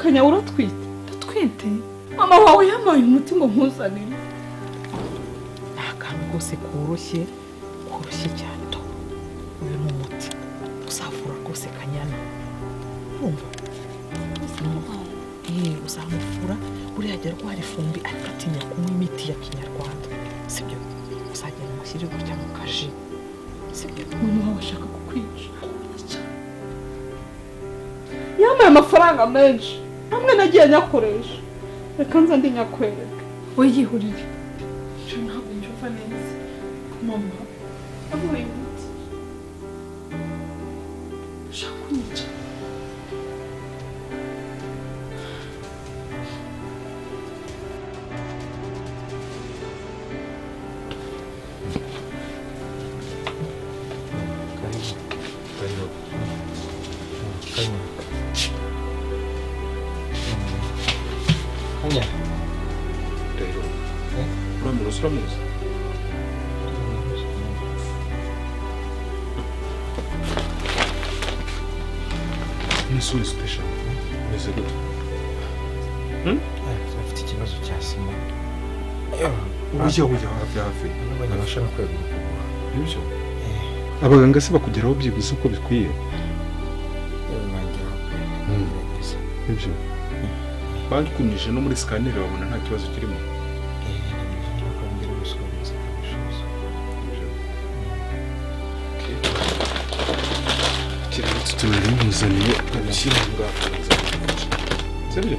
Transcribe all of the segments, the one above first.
Kanya uratwite? Ndatwite? Mama wawe yamaye umuti ngo nkuzanire. Akantu kose koroshye cyane to. Uyu ni umuti. Uzavura rwose Kanyana. Urumva? Uzamufura buriya ajya arwara ifumbi ariko atinya kunywa imiti ya kinyarwanda. Sibyo? Uzagenda umushyire gutya mu kaji. Sibyo? Mama wawe ashaka kukwica. Yamaye amafaranga menshi. Hamwe nagiye nyakoresha. Reka nza ndi nyakwereka. We yihurire. Cyo ntabwo njumva neza. Mama, abaye umuti. Shaka kunyica. Vamos. Isso é special. Mas é good. Afite ikibazo cya sima. Ujya hafi. Nabashaka kwegura. Nibyo. Abaganga se bakugeraho byibuze uko bikwiye. Nibyo. Bakunyije no muri scanner babona nta kibazo kirimo. Tunarenguzaniye abashyiranga sibyo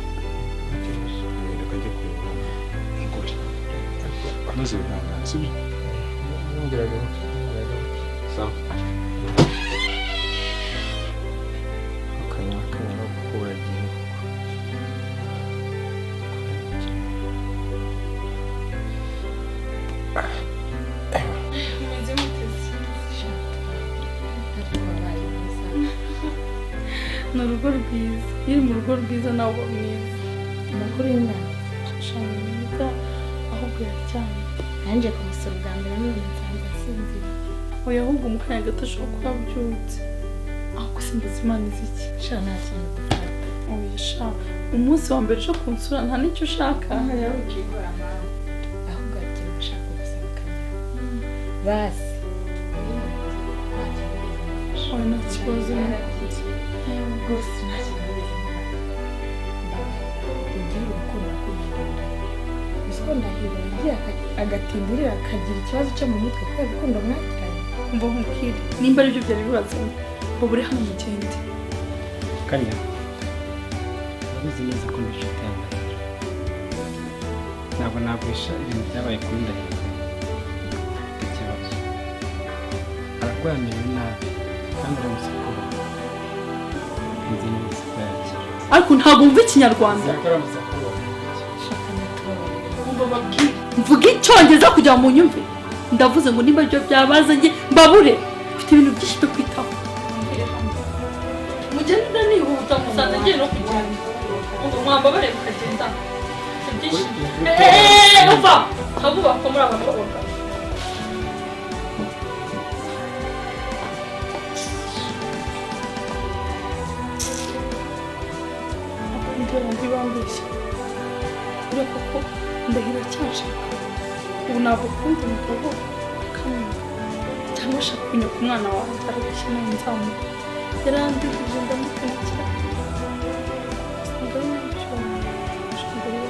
reka njye kureba kuri amaze bihangana sibyo ngiraga sawa akanya kuragiye Nurugo rwiza. Iri mu rugo rwiza nawe uba mwiza. Amakuru y'inama. Shana mwiza ahubwo yacyane. Nanjye kumusura bwa mbere none nsanze asinzira. Oya ahubwo mu kanya gato ashobora kuba abyutse. Ahubwo simbizi Imana iziki. Shana nta kintu dufata. Oya sha. Umunsi wa mbere cyo kunsura nta n'icyo ushaka. Aha rero ukikora mama. Ahubwo ati mushaka gusaba Kanya. Basi. Oya nta kibazo. Rwose nta kintu bimeze ugira urukundo rukunda. Gusa ndahiro yagiye agatindurira akagira ikibazo cyo mu mutwe kubera urukundo mwakiranye. Mva nkubwire nimba ari byo byari bibazanye ngo buri hano mugende. Kanya. Ubizi neza ko ndishaka yambaye. Ntabwo nagwisha ibintu byabaye kuri ndahiro. Ikibazo. Aragwamiye nabi kandi aramusako. Ariko ntabwo mva ikinyarwanda. Mvuga icyongereza kugira ngo munyumve. Ndavuze ngo nimba ibyo byabazanye mbabure. Mfite ibintu byinshi byo kwitaho. Mugenda nihuta musanze ngiye no kugenda. Ngo mwambabare mukagenda. Uva! Habuba ko muri abakobwa. Ntibambeshye ureka ko ndahiro cyashaka ubu ntabwo kundi mugabo kamwe cyangwa ashaka kunyuka umwana wawe arabishye nawe nzamu yarandikije ndamukurikira ntabwo ari n'icyo mbere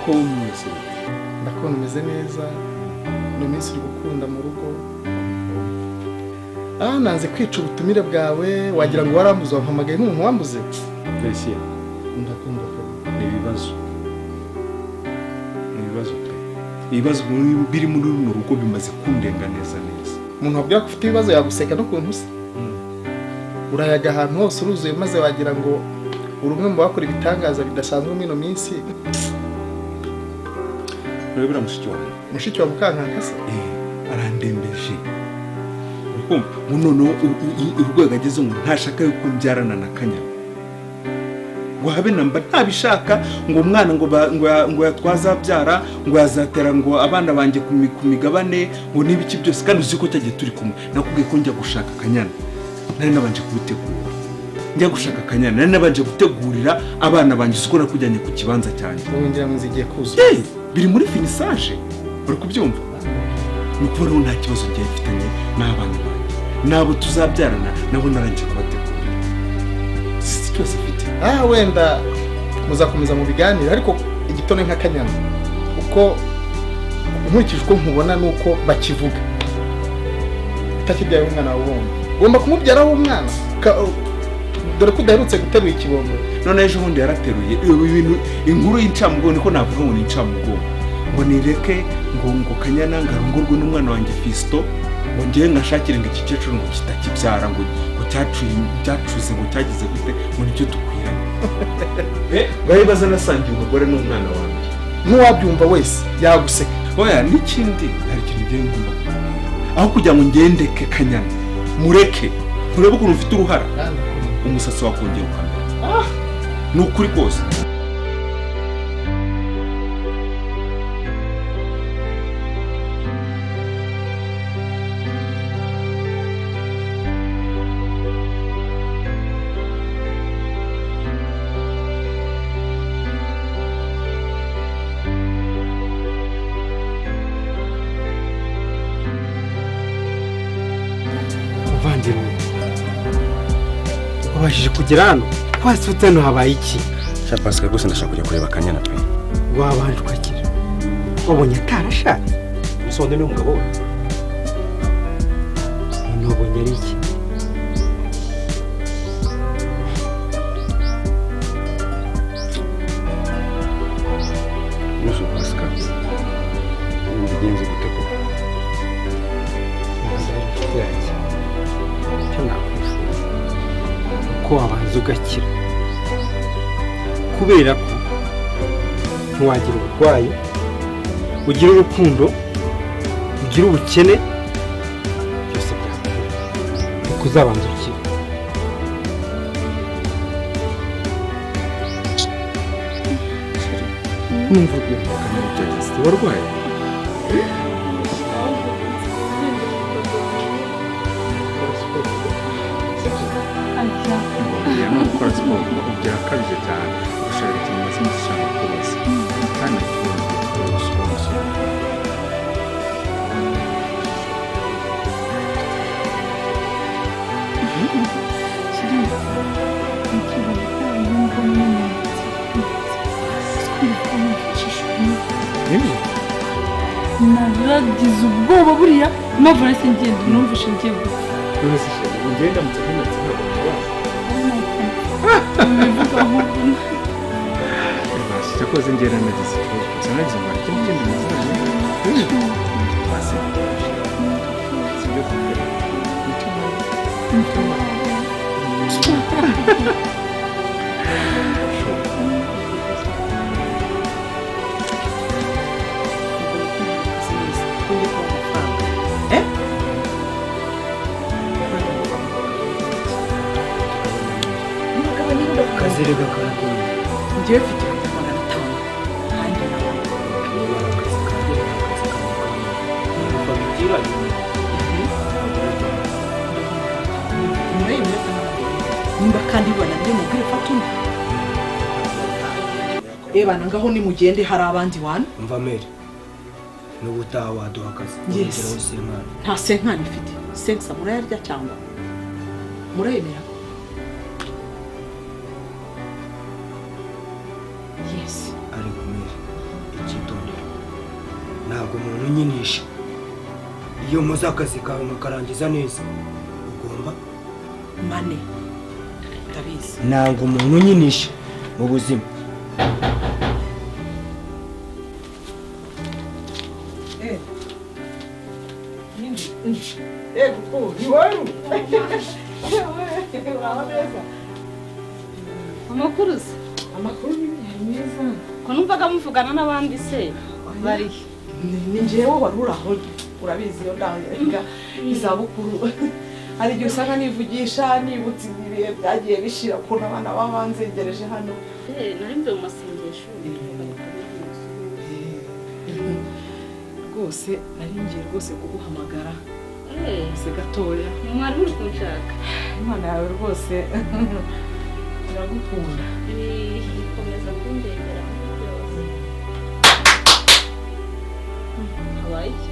komeze ndakubona umeze neza no minsi uri gukunda mu rugo nanze kwica ubutumire bwawe wagira ngo warambuze wampamagaye nk'umuntu wambuze Felicien ndakunda ni ibibazo pe ibibazo biri muri runo rugo bimaze kundenga neza umuntu wabwira ko ufite ibibazo yaguseka no kuntu usa urayaga ahantu hose uruzuye maze wagira ngo uri umwe mu bakora ibitangaza bidasanzwe muri ino minsi. Urabura mushiki wa Mukankaka se arandembeje. Munono urwego ageze ngo ntashaka yuko mbyarana na Kanyana. Wabe namba ntabishaka ngo umwana ngo yatwazabyara ngo yazatera ngo abana banje ku migabane ngo nibiki byose kandi uziko cyagiye turi kumwe. Nakubwiye ko njya gushaka Kanyana. Nari nabanje kubitegura. Njya gushaka Kanyana nari nabanje gutegurira abana banje uziko nakujyanye ku kibanza cyane. Ngira ngo nzigiye kuzo. Biri muri finissage. Uri kubyumva? Nuko rero nta kibazo ngiye mfitanye n'abana banje. Nabo tuzabyarana nabo naranje kubategura. Si cyose mfite. Wenda muzakomeza mu biganiro ariko igitone nka Kanyana uko nkurikije uko nkubona nuko bakivuga utakibyaye umwana wawe ugomba kumubyaraho umwana dore ko udaherutse guterura ikibombo. None ejo bundi yarateruye ibintu inkuru y'incamugongo niko navuga ngo ni incamugongo ngo nireke ngo Kanyana ngarongorwe n'umwana wanjye Fisto ngo ngiye ngashakire ngo iki cecuru ngo kitakibyara ngo cyacuze ngo cyagize gute muri cyo tukwiranye. Bayibaza nasangiye umugore n'umwana wanjye. N'uwabyumva wese yaguseka. Oya n'ikindi hari ikintu ngiye ngomba kubwira. Aho kugira ngo ngendeke Kanyana mureke urebe ukuntu ufite uruhara umusatsi wakongera ukamera. Ni ukuri kose. Wabashije kugera hano kwasi utano habaye iki? Pascal gusa ndashaka kujya kureba Kanyana pe. Wabanje ukakira wabonye atarashatse Musonde ni umugabo we. Nabonye ari iki? Musu Pascal ndigenze guteko ko wabanza ugakira kubera ko ntiwagira uburwayi ugira urukundo ugira ubukene byose byakora uko uzabanza ukira. Numva ko Kanyana cyageze warwaye. Gukora siporo byakabije cyane gushaka ikintu maze gishaka kubaza kandi naragize ubwoba buriya impamvu nahise ngenda numvishe ngiye gupfa. ngenda mu cyumba cyakoze ngera nagize ikibazo gusa nagize ngo ariko ikindi muziranye basi sibyo kugira kazirega karakora Ngiye mfite 500 kandi nawe nimba kandi bana ndi mubwire Fatuma bana ngaho ni mugende hari abandi wana umva mere n'ubutaha waduha akazi Yes. nta senkani ifite sensa murayarya cyangwa murayemera Yes. ariko mere icyitondero ntabwo umuntu unyinisha iyo muze akazi kawe mukarangiza neza ugomba mane tabizi ntabwo umuntu unyinisha mu buzima uraba neza. Amakuru se? Amakuru ni meza. Ko numvaga muvugana n'abandi se? Bari. Ni njyewe wari uraho urabizi iyo ndanga izabukuru. Hari igihe usanga nivugisha nibutse ibihe byagiye bishira ukuntu abana baba banzengereje hano. Nari mvuye mu masengesho. Rwose nari ngiye rwose kuguhamagara. Se gatoya. Mwari muri kunshaka. Imana yawe rwose iragukunda. Ikomeza kundengera byose. Habaye iki?